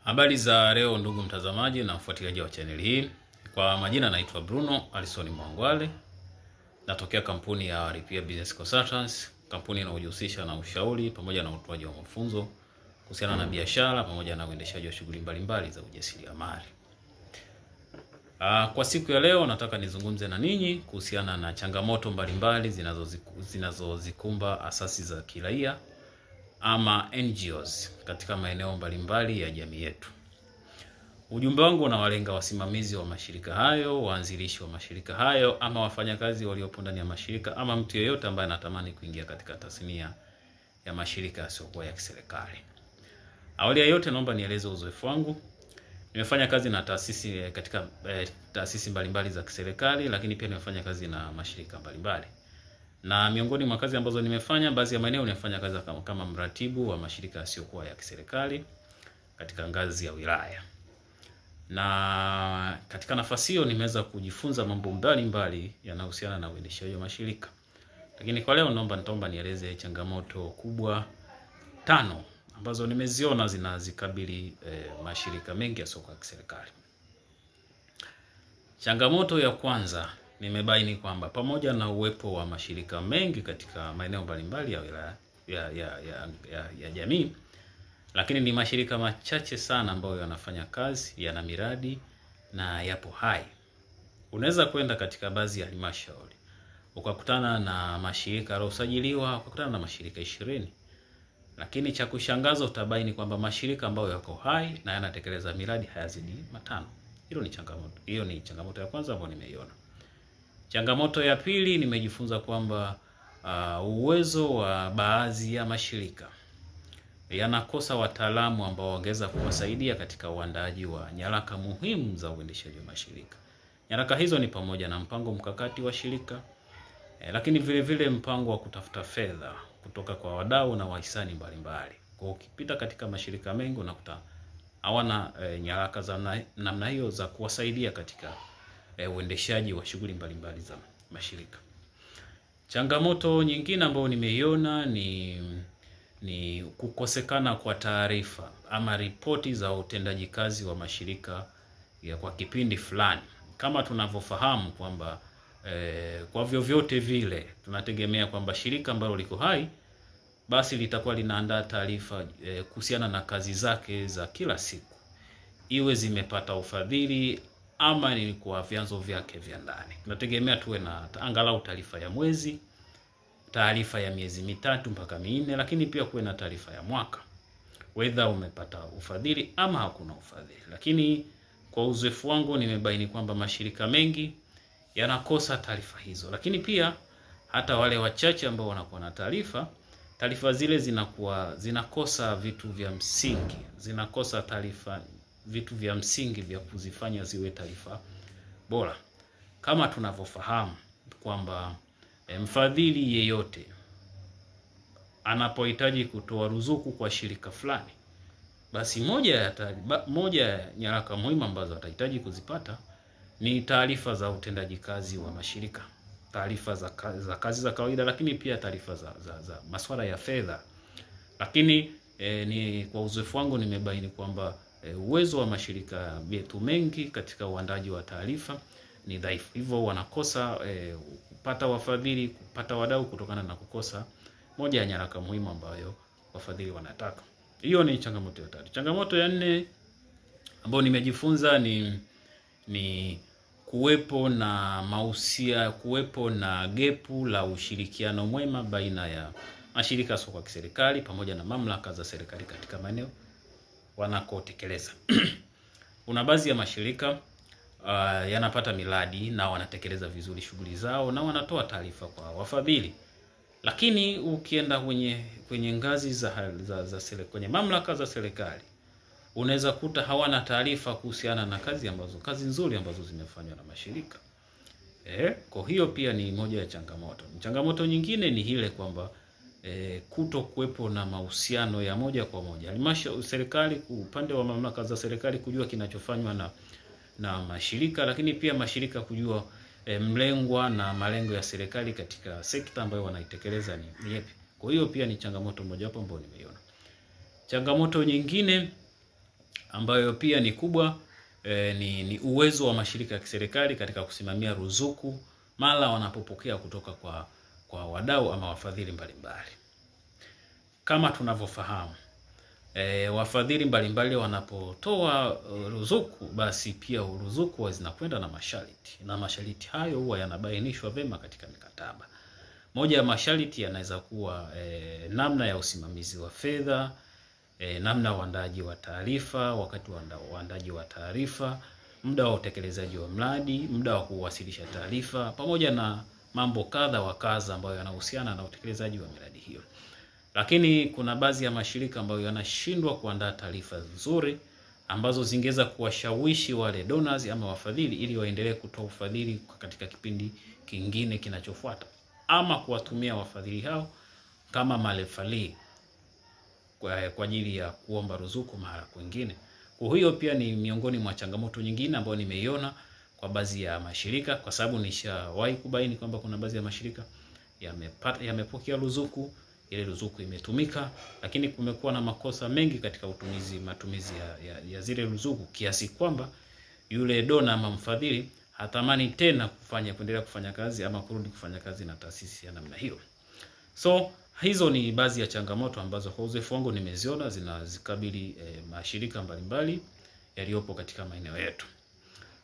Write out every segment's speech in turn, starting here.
Habari za leo ndugu mtazamaji na mfuatiliaji wa channel hii. Kwa majina naitwa Bruno Alisoni Mwangwale. Natokea kampuni ya Ripia Business Consultants, kampuni inayojihusisha na ushauri pamoja na utoaji wa mafunzo kuhusiana na biashara pamoja na uendeshaji wa shughuli mbalimbali za ujasiriamali. Kwa siku ya leo nataka nizungumze na ninyi kuhusiana na changamoto mbalimbali zinazozikumba asasi za kiraia ama NGOs katika maeneo mbalimbali ya jamii yetu. Ujumbe wangu unawalenga wasimamizi wa mashirika hayo, waanzilishi wa mashirika hayo, ama wafanyakazi waliopo ndani ya mashirika, ama mtu yeyote ambaye anatamani kuingia katika tasnia ya mashirika yasiyokuwa ya kiserikali. Awali ya yote naomba nieleze uzoefu wangu. Nimefanya kazi na taasisi katika taasisi mbalimbali za kiserikali, lakini pia nimefanya kazi na mashirika mbalimbali. Na miongoni mwa kazi ambazo nimefanya, baadhi ya maeneo nimefanya kazi kama mratibu wa mashirika yasiyokuwa ya kiserikali katika ngazi ya wilaya. Na katika nafasi hiyo nimeweza kujifunza mambo mbalimbali yanayohusiana na uendeshaji wa mashirika. Lakini kwa leo nitaomba nieleze changamoto kubwa 5 ambazo nimeziona zinazikabili mashirika mengi yasiyokuwa ya kiserikali. Changamoto ya kwanza, nimebaini kwamba pamoja na uwepo wa mashirika mengi katika maeneo mbalimbali ya wilaya ya jamii, lakini ni mashirika machache sana ambayo yanafanya kazi, yana miradi na yapo hai. Unaweza kwenda katika baadhi ya halmashauri ukakutana na mashirika yaliyosajiliwa, ukakutana na mashirika 20. Lakini cha kushangaza utabaini kwamba mashirika ambayo yako hai na yanatekeleza miradi hayazidi 5. Hilo ni changamoto. Hiyo ni changamoto ya kwanza ambayo nimeiona. Changamoto ya pili, nimejifunza kwamba uwezo wa baadhi ya mashirika yanakosa wataalamu ambao wangeweza kuwasaidia katika uandaaji wa nyaraka muhimu za uendeshaji wa mashirika. Nyaraka hizo ni pamoja na mpango mkakati wa shirika, lakini vile vile mpango wa kutafuta fedha kutoka kwa wadau na wahisani mbalimbali. Kwa ukipita katika mashirika mengi unakuta hawana nyaraka za namna hiyo za kuwasaidia katika uendeshaji wa shughuli mbalimbali za mashirika. Changamoto nyingine ambayo nimeiona ni kukosekana kwa taarifa ama ripoti za utendaji kazi wa mashirika kwa kipindi fulani. Kama tunavyofahamu kwamba kwa vyovyote vile tunategemea kwamba shirika ambalo liko hai basi litakuwa linaandaa taarifa kuhusiana na kazi zake za kila siku, iwe zimepata ufadhili ama ni kwa vyanzo vyake vya ndani. Tunategemea tuwe na angalau taarifa ya mwezi, taarifa ya miezi 3 mpaka 4, lakini pia kuwe na taarifa ya mwaka, whether umepata ufadhili ama hakuna ufadhili. Lakini kwa uzoefu wangu nimebaini kwamba mashirika mengi yanakosa taarifa hizo. Lakini pia hata wale wachache ambao wanakuwa na taarifa zile zinakosa vitu vya msingi, zinakosa vitu vya msingi vya kuzifanya ziwe taarifa bora. Kama tunavyofahamu kwamba mfadhili yeyote anapohitaji kutoa ruzuku kwa shirika fulani, basi moja ya nyaraka muhimu ambazo atahitaji kuzipata ni taarifa za utendaji kazi wa mashirika, taarifa za kazi za kawaida, lakini pia taarifa za masuala ya fedha. Lakini ni kwa uzoefu wangu nimebaini kwamba uwezo wa mashirika yetu mengi katika uandaji wa taarifa ni dhaifu. Hivyo wanakosa kupata wafadhili, kupata wadau kutokana na kukosa moja ya nyaraka muhimu ambayo wafadhili wanataka. Hiyo ni changamoto ya 3. Changamoto ya 4 ambayo nimejifunza ni kuwepo na gepu la ushirikiano mwema baina ya mashirika yasiyokuwa ya kiserikali pamoja na mamlaka za serikali katika maeneo wanakotekeleza. Una baadhi ya mashirika yanapata miradi na wanatekeleza vizuri shughuli zao na wanatoa taarifa kwa wafadhili. Lakini ukienda kwenye ngazi kwenye mamlaka za serikali, unaweza kuta hawana taarifa kuhusiana na kazi nzuri ambazo zimefanywa na mashirika. Kwa hiyo pia ni moja ya changamoto. Changamoto nyingine ni ile kwamba kuto kuwepo na mahusiano ya moja kwa moja. Serikali, upande wa mamlaka za serikali kujua kinachofanywa na mashirika, lakini pia mashirika kujua mlengwa na malengo ya serikali katika sekta ambayo wanaitekeleza ni yapi. Kwa hiyo pia ni changamoto moja hapo ambayo nimeiona. Changamoto nyingine ambayo pia ni kubwa, ni uwezo wa mashirika ya kiserikali katika kusimamia ruzuku mara wanapopokea kutoka kwa wadau ama wafadhili mbalimbali. Kama tunavyofahamu, wafadhili mbalimbali wanapotoa ruzuku, basi pia ruzuku zinakwenda na masharti, na masharti hayo huwa yanabainishwa vema katika mikataba. Moja ya masharti yanaweza kuwa namna ya usimamizi wa fedha, namna uandaji wa taarifa, wakati wa uandaji wa taarifa, muda wa utekelezaji wa mradi, muda wa kuwasilisha taarifa, pamoja na mambo kadha wa kadha ambayo yanahusiana na utekelezaji wa miradi hiyo. Lakini kuna baadhi ya mashirika ambayo yanashindwa kuandaa taarifa nzuri ambazo zingeweza kuwashawishi wale donors ama wafadhili ili waendelee kutoa ufadhili katika kipindi kingine kinachofuata, ama kuwatumia wafadhili hao kama marefali kwa ajili ya kuomba ruzuku mahali kwingine. Kwa hiyo pia ni miongoni mwa changamoto nyingine ambayo nimeiona kwa baadhi ya mashirika, kwa sababu nishawahi kubaini kwamba kuna baadhi ya mashirika yamepokea ruzuku, ile ruzuku imetumika, lakini kumekuwa na makosa mengi katika matumizi ya zile ruzuku, kiasi kwamba yule dona ama mfadhili hatamani tena kuendelea kufanya kazi ama kurudi kufanya kazi na taasisi ya namna hiyo. So hizo ni baadhi ya changamoto ambazo kwa uzoefu wangu nimeziona zinazikabili mashirika mbalimbali yaliyopo katika maeneo yetu.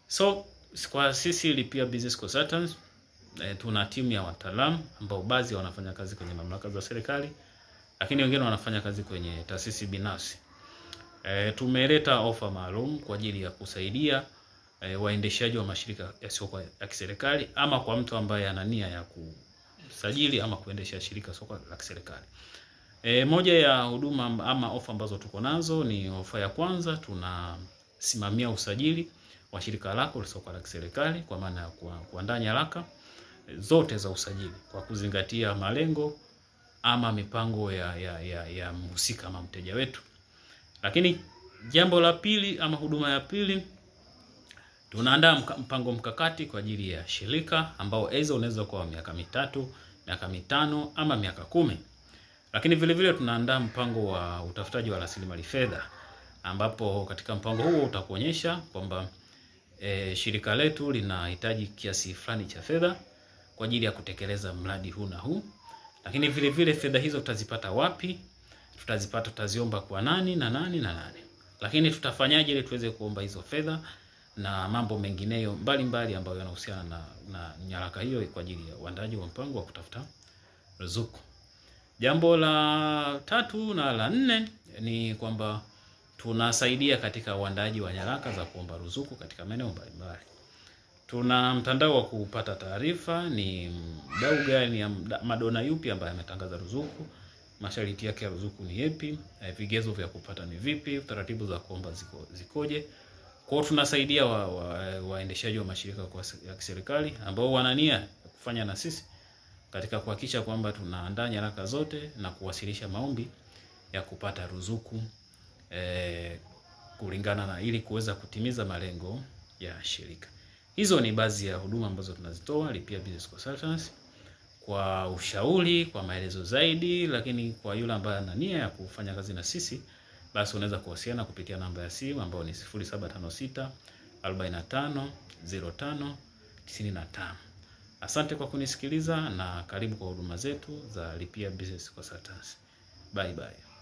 So kwa sisi Lipia Business Consultants tuna timu ya wataalamu ambao baadhi wanafanya kazi kwenye mamlaka za serikali, lakini wengine wanafanya kazi kwenye taasisi binafsi. Tumeleta ofa maalum kwa ajili ya kusaidia waendeshaji wa mashirika yasiyokuwa ya kiserikali, ama kwa mtu ambaye ana nia ya kusajili ama kuendesha shirika soko la kiserikali. Moja ya huduma ama ofa ambazo tuko nazo ni ofa ya kwanza, tunasimamia usajili wa shirika lako la soko la kiserikali, kwa maana ya kuandaa nyaraka zote za usajili kwa kuzingatia malengo ama mipango ya mhusika ama mteja wetu. Lakini jambo la pili ama huduma ya pili, tunaandaa mpango mkakati kwa ajili ya shirika ambao aidha unaweza kuwa miaka 3, miaka 5 ama miaka 10. Lakini vile vile tunaandaa mpango wa utafutaji wa rasilimali fedha, ambapo katika mpango huo utakuonyesha kwamba shirika letu linahitaji kiasi fulani cha fedha kwa ajili ya kutekeleza mradi huu na huu. Lakini vile vile fedha hizo tutazipata wapi? Tutaziomba kwa nani na nani na nani. Lakini tutafanyaje ili tuweze kuomba hizo fedha na mambo mengineyo mbalimbali ambayo yanahusiana na nyaraka hiyo kwa ajili ya uandaji wa mpango wa kutafuta ruzuku. Jambo la 3 na la 4 ni kwamba tunasaidia katika uandaji wa nyaraka za kuomba ruzuku katika maeneo mbalimbali. Tuna mtandao wa kupata taarifa, ni mdau gani, madona yupi ambaye ametangaza ruzuku, masharti yake ya ruzuku ni yapi, vigezo vya kupata ni vipi, taratibu za kuomba zikoje. Kwa hiyo tunasaidia waendeshaji wa mashirika ya kiserikali ambao wana nia ya kufanya na sisi katika kuhakikisha kwamba tunaandaa nyaraka zote na kuwasilisha maombi ya kupata ruzuku kulingana na ili kuweza kutimiza malengo ya shirika. Hizo ni baadhi ya huduma ambazo tunazitoa Lipia Business Consultants. Kwa ushauri, kwa maelezo zaidi, lakini kwa yule ambaye ana nia ya kufanya kazi na sisi, basi unaweza kuwasiliana kupitia namba ya simu ambayo ni 0756 45 05 95. Asante kwa kunisikiliza na karibu kwa huduma zetu za Lipia Business Consultants. Bye bye.